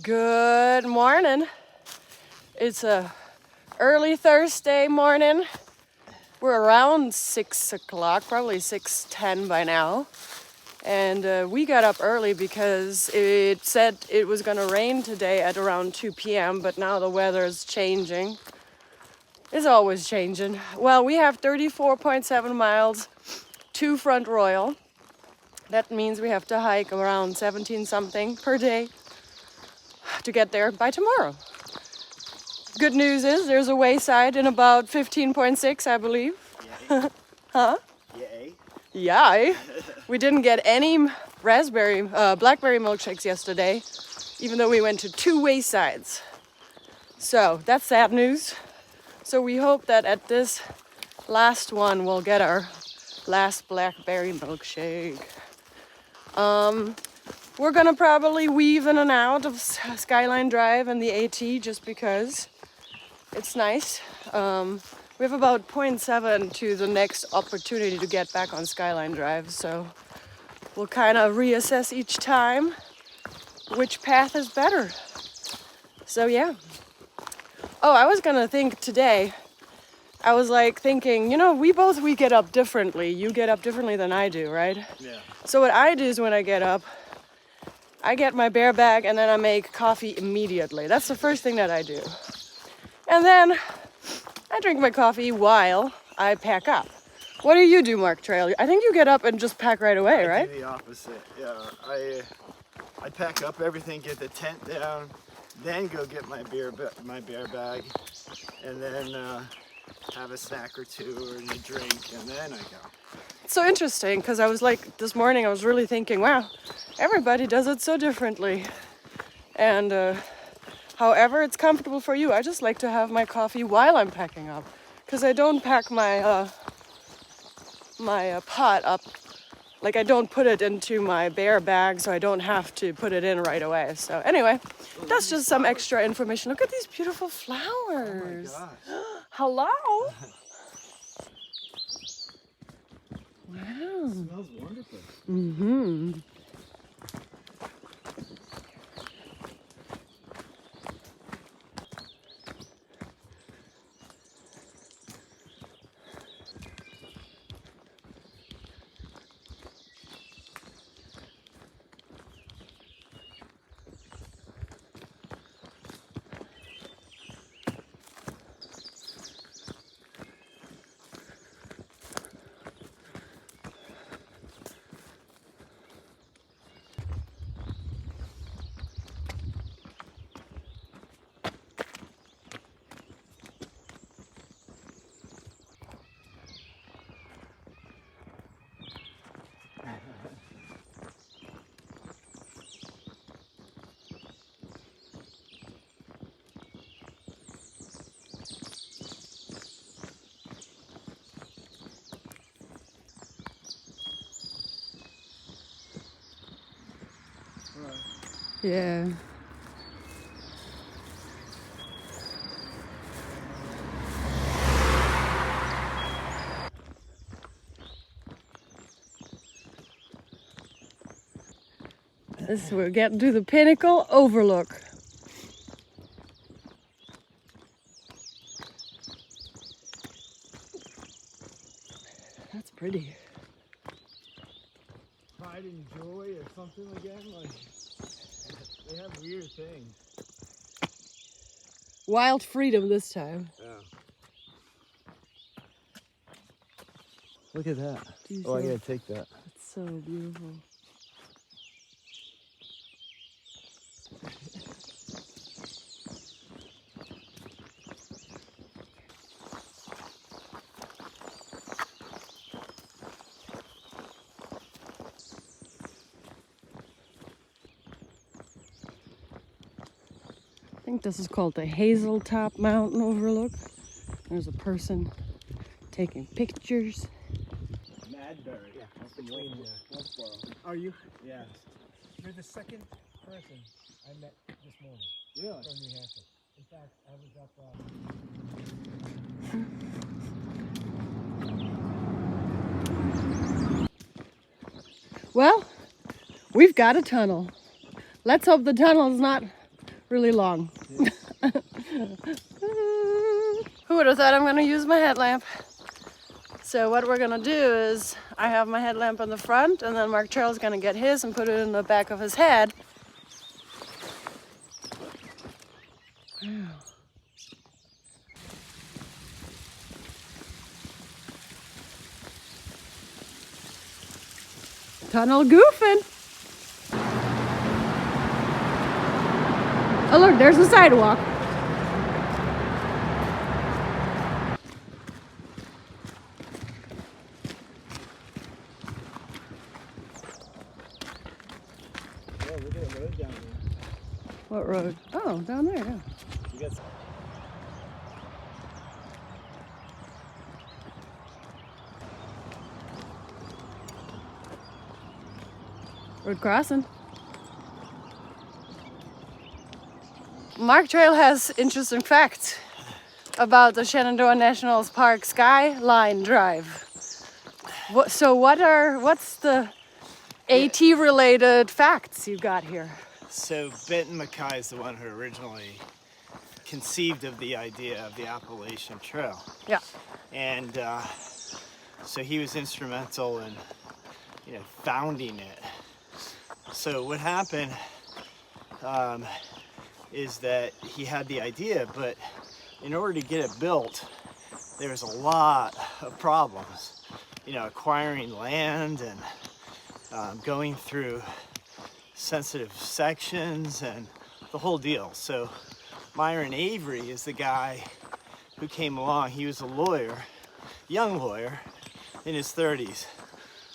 Good morning. It's a early Thursday morning. We're around 6 o'clock, probably 6:10 by now. And we got up early because it said it was gonna rain today at around 2 p.m., but now the weather is changing. It's always changing. Well, we have 34.7 miles to Front Royal. That means we have to hike around 17 something per day to get there by tomorrow. Good news is there's a wayside in about 15.6, I believe. Yay. Huh? Yay. Yeah. We didn't get any blackberry milkshakes yesterday, even though we went to 2 waysides. So that's sad news. So we hope that at this last one we'll get our last blackberry milkshake. We're gonna probably weave in and out of Skyline Drive and the AT just because it's nice. We have about 0.7 to the next opportunity to get back on Skyline Drive, so we'll kind of reassess each time which path is better. So yeah. Oh, I was gonna think today, I was like thinking, we get up differently. You get up differently than I do, right? Yeah. So what I do is when I get up, I get my bear bag and then I make coffee immediately. That's the first thing that I do. And then I drink my coffee while I pack up. What do you do, Mark Trail? I think you get up and just pack right away, right? I do the opposite. Yeah, I pack up everything, get the tent down, then go get my bear bag, and then have a snack or two or a drink, and then I go. It's so interesting because I was like, this morning I was really thinking, wow, everybody does it so differently. And however it's comfortable for you, I just like to have my coffee while I'm packing up because I don't pack my pot up. Like I don't put it into my bear bag so I don't have to put it in right away. So anyway, that's just some extra information. Look at these beautiful flowers. Oh my gosh. Hello. Wow. It smells wonderful. Mm-hmm. Yeah. We're getting to the Pinnacle Overlook. That's pretty. Pride and joy or something again? Like, they have weird things. Wild freedom this time. Yeah. Look at that. Oh, I gotta take that. It's so beautiful. I think this is called the Hazeltop Mountain Overlook. There's a person taking pictures. Madberry. Yeah, that's between Westboro. Are you? Yeah. You're the second person I met this morning Really? from New Hampshire. In fact, I was up. Well, we've got a tunnel. Let's hope the tunnel is not really long. Who would have thought I'm gonna use my headlamp? So what we're gonna do is I have my headlamp on the front, and then Mark Charles gonna get his and put it in the back of his head. Tunnel goofing. Oh look, there's the sidewalk. Oh, look at the road down there. What road? Oh, down there, yeah. You got River Crossin. Mark Trail has interesting facts about the Shenandoah National Park Skyline Drive. What's the AT related facts you got here? So Benton MacKay is the one who originally conceived of the idea of the Appalachian Trail. Yeah. And so he was instrumental in, founding it. So what happened is that he had the idea, but in order to get it built, there was a lot of problems. Acquiring land and going through sensitive sections and the whole deal. So Myron Avery is the guy who came along. He was a lawyer, young lawyer in his 30s,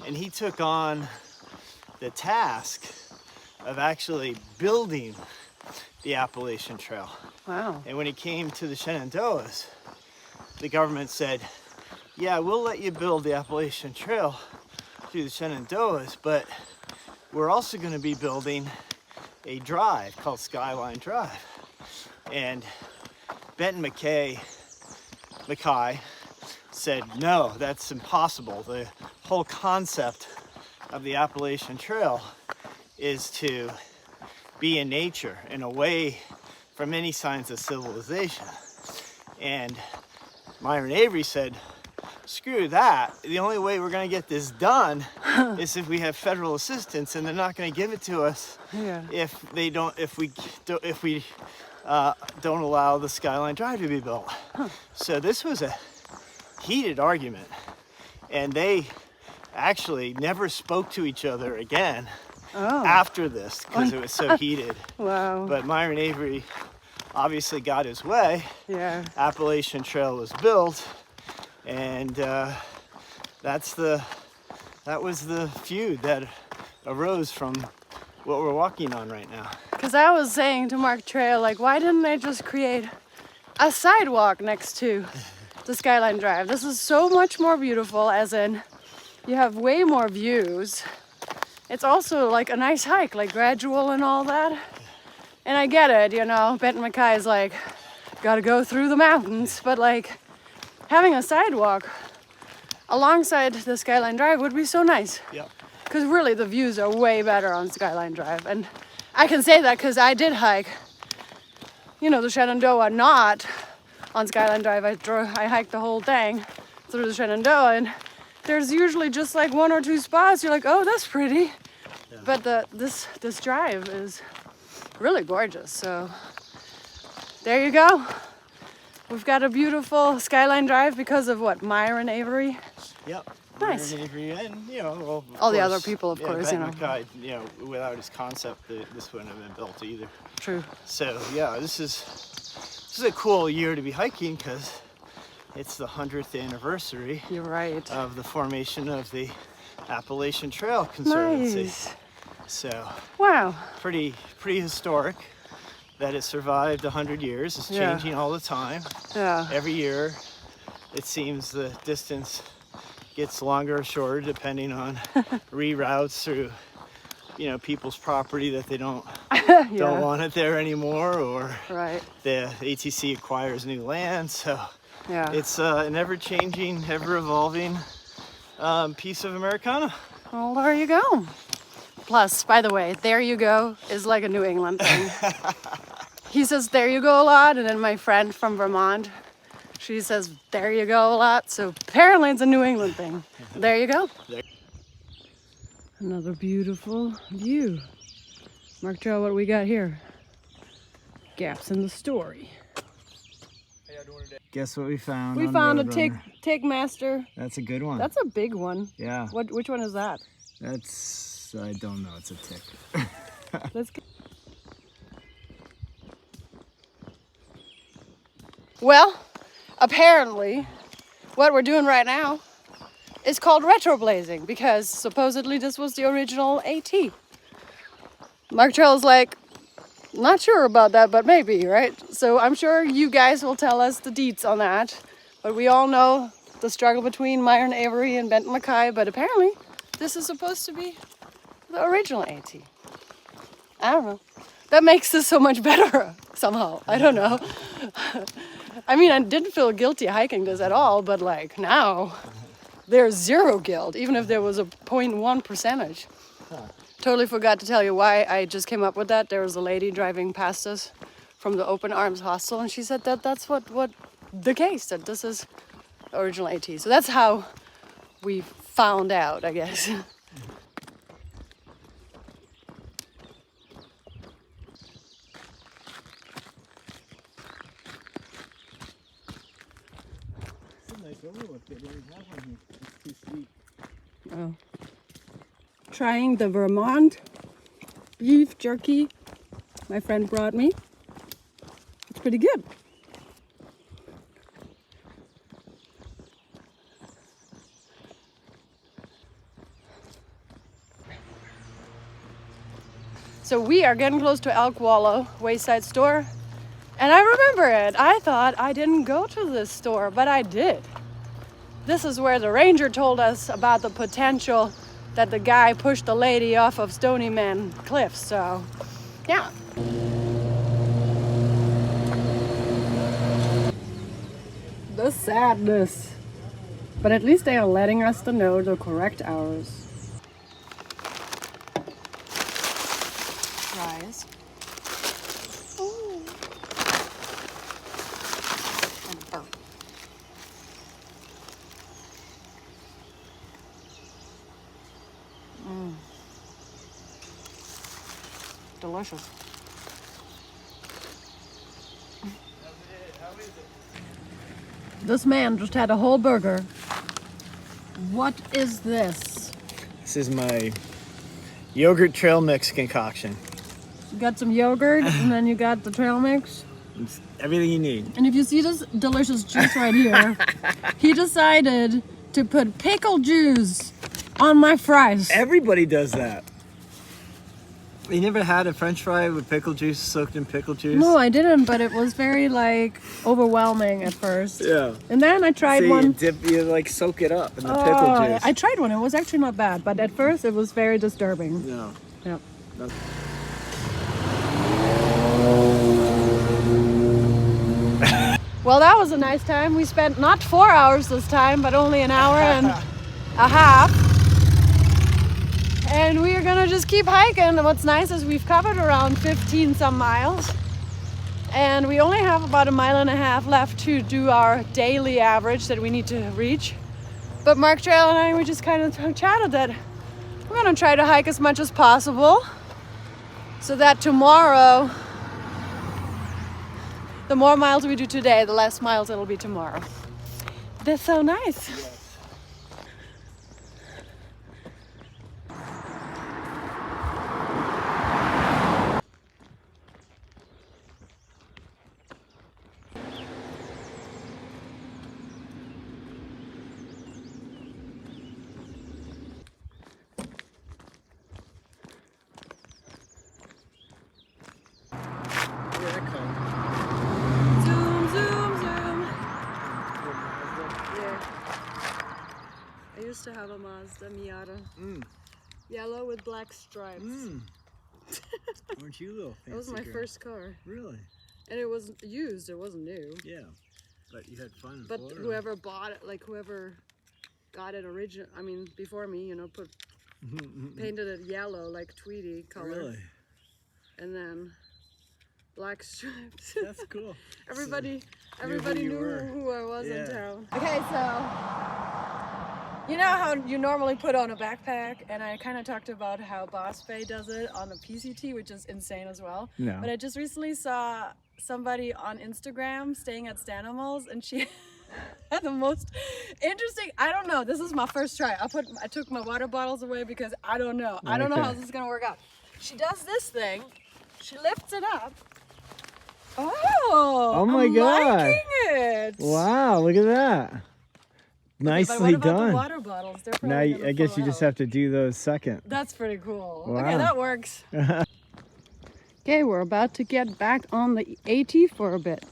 and he took on the task of actually building the Appalachian Trail. Wow. And when it came to the Shenandoahs, the government said, yeah, we'll let you build the Appalachian Trail through the Shenandoahs, but we're also going to be building a drive called Skyline Drive. And Benton MacKay said, no, that's impossible. The whole concept of the Appalachian Trail is to be in nature and away from any signs of civilization. And Myron Avery said, screw that. The only way we're going to get this done is if we have federal assistance, and they're not going to give it to us if we don't allow the Skyline Drive to be built. So this was a heated argument, and they actually never spoke to each other again after this because it was so heated. Wow. But Myron Avery obviously got his way. Yeah. Appalachian Trail was built, and that was the feud that arose from what we're walking on right now. Because I was saying to Mark Trail, like, why didn't they just create a sidewalk next to the Skyline Drive? This is so much more beautiful, as in you have way more views. It's also like a nice hike, like gradual and all that. And I get it, Benton MacKay is like, gotta go through the mountains, but like having a sidewalk alongside the Skyline Drive would be so nice. Yep. Because really the views are way better on Skyline Drive. And I can say that because I did hike, the Shenandoah not on Skyline Drive. I hiked the whole thing through the Shenandoah, and there's usually just like one or two spots. You're like, oh, that's pretty. Yeah. But this drive is really gorgeous. So there you go. We've got a beautiful Skyline Drive because of what, Myron Avery? Yep. Nice. Myron Avery, and well, all the other people, of course. Benton MacKay, without his concept, this wouldn't have been built either. True. So yeah, this is a cool year to be hiking because it's the 100th anniversary. You're right. Of the formation of the Appalachian Trail Conservancy. Nice. So wow. Pretty historic that it survived 100 years. It's changing all the time. Yeah. Every year, it seems the distance gets longer or shorter depending on reroutes through, people's property that they don't want it there anymore, or the ATC acquires new land. So it's an ever-changing, ever-evolving piece of Americana. Well, there you go. Plus, by the way, there you go is like a New England thing. he says, there you go a lot. And then my friend from Vermont, she says, there you go a lot. So apparently it's a New England thing. There you go. Another beautiful view. Mark Trail, what do we got here? Gaps in the story. Guess what we found? We found a Tig Master. That's a good one. That's a big one. Yeah. Which one is that? That's, I don't know, it's a tick. Let's go. Well, apparently, what we're doing right now is called retroblazing because supposedly this was the original AT. Mark Trail's like, not sure about that, but maybe, right? So I'm sure you guys will tell us the deets on that. But we all know the struggle between Myron Avery and Benton Mackay, but apparently this is supposed to be the original AT. I don't know. That makes this so much better somehow. I don't know. I mean, I didn't feel guilty hiking this at all, but like now there's zero guilt, even if there was a 0.1 percentage. Totally forgot to tell you why I just came up with that. There was a lady driving past us from the Open Arms Hostel, and she said that that's what the case, that this is original AT. So that's how we found out, I guess. Oh. Trying the Vermont beef jerky my friend brought me. It's pretty good. So we are getting close to Elk Wallow Wayside Store. And I remember it. I thought I didn't go to this store, but I did. This is where the ranger told us about the potential that the guy pushed the lady off of Stony Man Cliffs. So, yeah. The sadness. But at least they are letting us to know the correct hours. Fries. Ooh. And burp. Delicious. This man just had a whole burger. What is this? This is my yogurt trail mix concoction. You got some yogurt and then you got the trail mix. It's everything you need. And if you see this delicious juice right here, he decided to put pickle juice on my fries. Everybody does that. You never had a French fry with pickle juice soaked in pickle juice? No, I didn't, but it was very like overwhelming at first. Yeah. And then I tried one. You like soak it up in the pickle juice. I tried one. It was actually not bad, but at first it was very disturbing. No. Yep. No. Well, that was a nice time. We spent not 4 hours this time, but only an hour and a half. And we are gonna just keep hiking. And what's nice is we've covered around 15 some miles. And we only have about 1.5 miles left to do our daily average that we need to reach. But Mark Trail and I, we just kind of chatted that we're gonna try to hike as much as possible so that tomorrow, the more miles we do today, the less miles it'll be tomorrow. That's so nice. Yes. Zoom, zoom, zoom. Yeah. I used to have a Mazda Miata. Yellow with black stripes. Weren't you a little fancy? That was my girl? first car. Really? And it was used, it wasn't new. Yeah. But you had fun in But Florida. whoever bought it, like whoever got it before me, painted it yellow, like Tweety color. Really? And then black stripes. That's cool. Everybody who knew you were. who I was in Yeah. town. Okay, so you know how you normally put on a backpack, and I kind of talked about how Boss Bay does it on the PCT, which is insane as well. No. But I just recently saw somebody on Instagram staying at Stanimals, and she had the most interesting. I don't know. This is my first try. I took my water bottles away because I don't know. I don't know how this is gonna work out. She does this thing. She lifts it up. Oh my I'm God. liking it. Wow, look at that. Nicely But what about done. the water bottles? They're Now, probably gonna I guess fall you just out. have to do those second. That's pretty cool. Wow. Okay, that works. Okay, we're about to get back on the AT for a bit.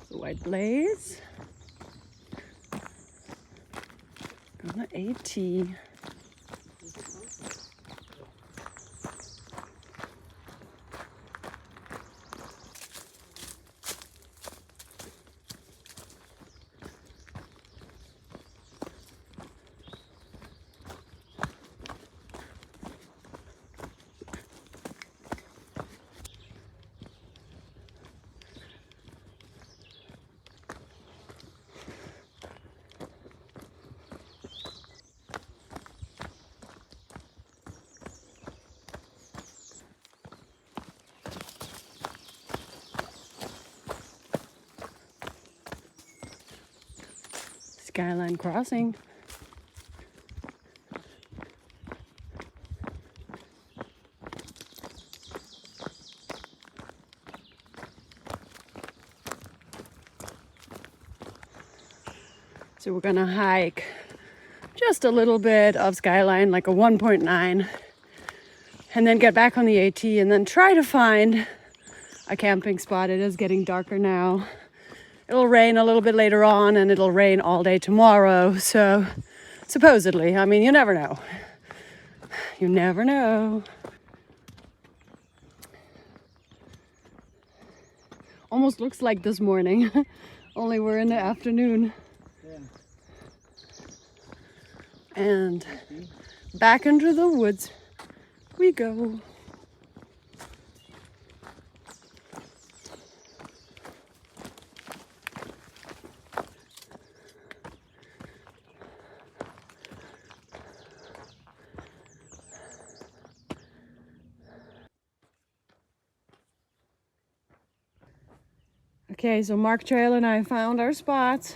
The white blaze. On the AT. Skyline crossing. So we're gonna hike just a little bit of Skyline, like a 1.9, and then get back on the AT and then try to find a camping spot. It is getting darker now. It'll rain a little bit later on, and it'll rain all day tomorrow. So supposedly, I mean, you never know. You never know. Almost looks like this morning, only we're in the afternoon. And back into the woods we go. Okay, so Mark Trail and I found our spots.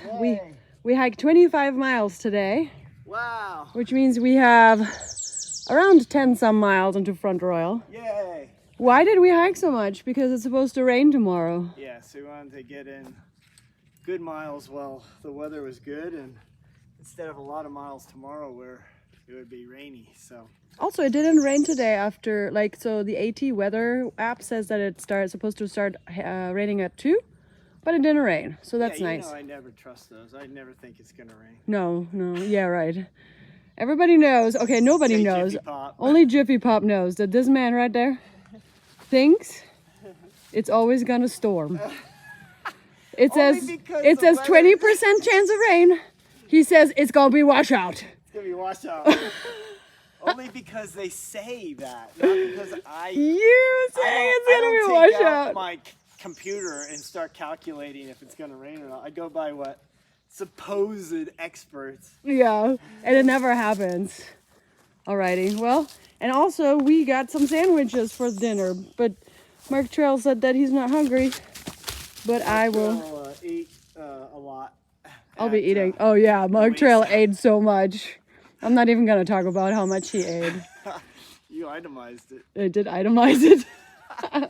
We hiked 25 miles today. Wow. Which means we have around 10 some miles into Front Royal. Yay. Why did we hike so much? Because it's supposed to rain tomorrow. Yeah, so we wanted to get in good miles while the weather was good, and instead of a lot of miles tomorrow where it would be rainy. So Also, it didn't rain today after, so the AT weather app says that it's supposed to start raining at 2, but it didn't rain, so that's yeah, you nice. know I never trust those. I never think it's gonna rain. No, yeah, right. Everybody knows, okay, nobody Say knows, Jiffy Pop. only Jiffy Pop knows that this man right there thinks it's always gonna storm. It says because it the says weather- 20% chance of rain. He says it's gonna be washout. It's gonna be washed out. Only because they say that, not because You say it's gonna be I don't take washout. out my computer and start calculating if it's gonna rain or not. I go by what supposed experts. Yeah, and it never happens. Alrighty, well, and also we got some sandwiches for dinner, but Mark Trail said that he's not hungry, but I will. I'll eat a lot. I'll be at, eating. Oh yeah, Mark weeks. Trail ate so much. I'm not even gonna talk about how much he ate. You itemized it. I did itemize it.